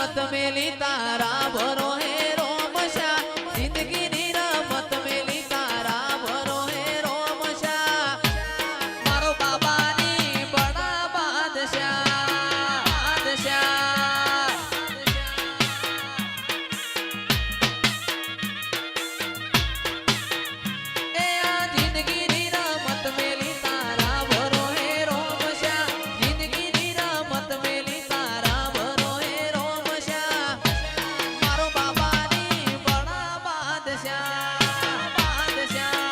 રમત મેલી તારા ભરો હે રોમશા જિંદગીની રમત મેલી તારા ભરો હે રોમશા મારો બાબાની બડા બાદશાહ બાદશાહ એ આ જિંદગીની રમત મેલી તારા ભરો હે રોમશા જિંદગીની રમત મેલી તારા ભરો હે રોમશા મારો બાબાની બડા બાદશાહ બાદશાહ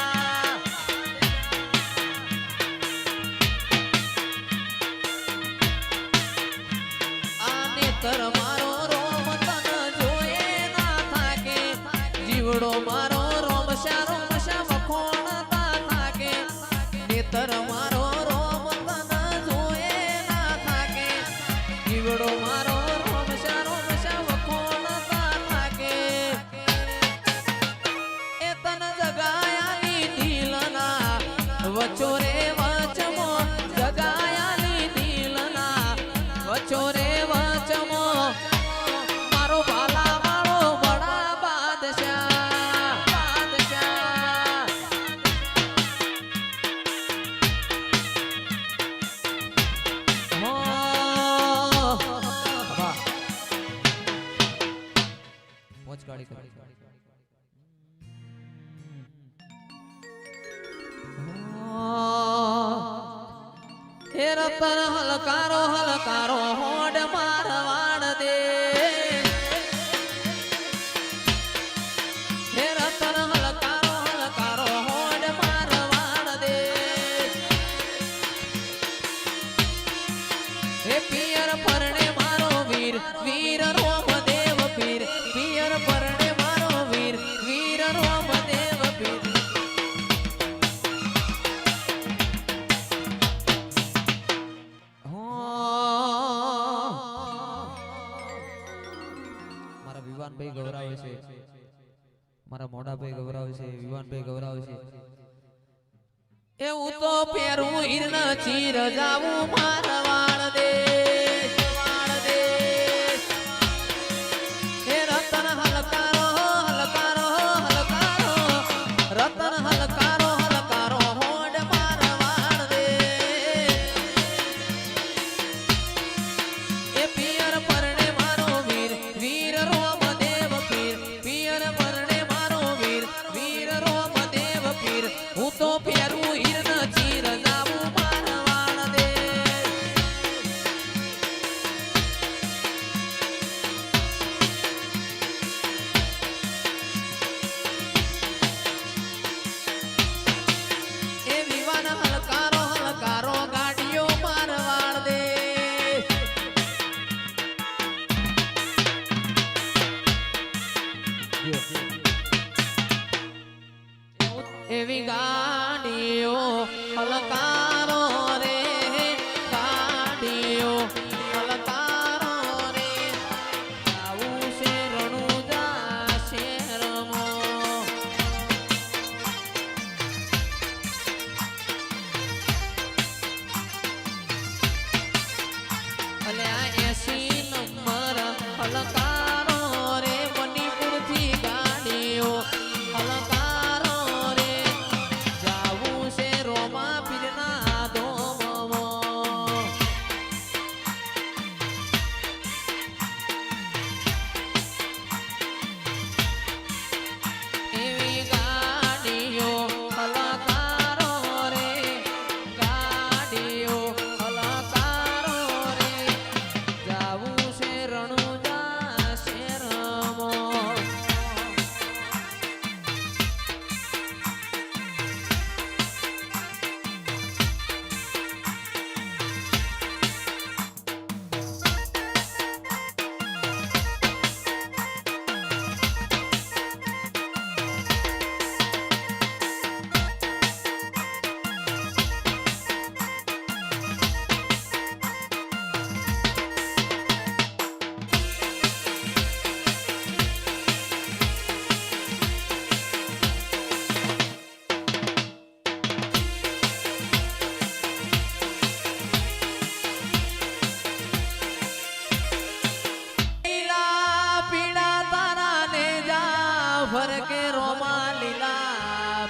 આ નેતર મારો રોમ તન જોયે ના થાકે જીવડો મારો રોમશા રોમશા વખોણતા થાકે નેતર મારો રોમ તન જોયે ના થાકે જીવડો મારો રોમશા રોમશા વખોણતા થાકે એ તન જગાયાની દિલના વચો રે વચમો જગાયાની દિલના વચો રે વચમો મારો ભાલા વાળો બડા બાદશાહ બાદશાહ હો વાહ મોજ ગાડી કરી હે રતન હલકારો હલકારો હોડ મારવાડ દે હે રતન હલકારો હલકારો હોડ મારવાડ દે હે પિયર પરણે મારો વીર વીર રોમદેવ પીર પિયર પરણે મારો વીર વીર રોમદેવ પીર મારા વિવાનભાઈ ગૌરાવે છે મારા મોડાભાઈ ગૌરાવે છે વિવાનભાઈ ગૌરાવે છે એવું તો પેરું હીરન ચીર જાવું મારવાડ દે વાળ દે હે રતન હલકારો હલકારો હલકારો રતન હલકારો હલકારો હોડ મારવાડ દે એ પિયર પરણે મારો વીર વીર રોમદેવ પીર પિયર પરણે મારો વીર વીર રોમદેવ પીર હું તો પેરું હીરન ચીર જાવું મારવાડ દે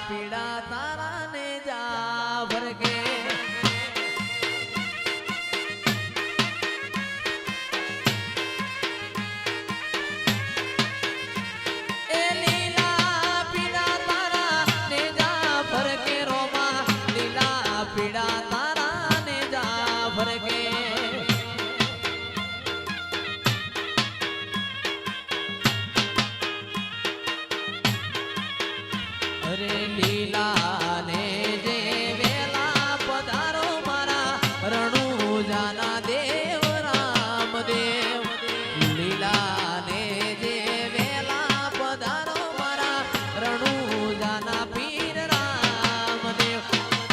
પીડા તારા ને જા ભરકે એ લીલા પીડા તારા ને જા ભરકે રોમા લીલા પીડા તારા ને જા ભરકે અરે લીલા ને જે વેલા પધારો મારા રણુજાના દેવ રામદેવ લીલા ને જે વેલા પધારો મારા રણુજાના પીર રામદેવ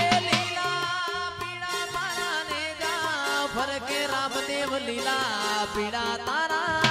એ લીલા પીડા તારા ને જા ફરકે રામદેવ લીલા પીડા તારા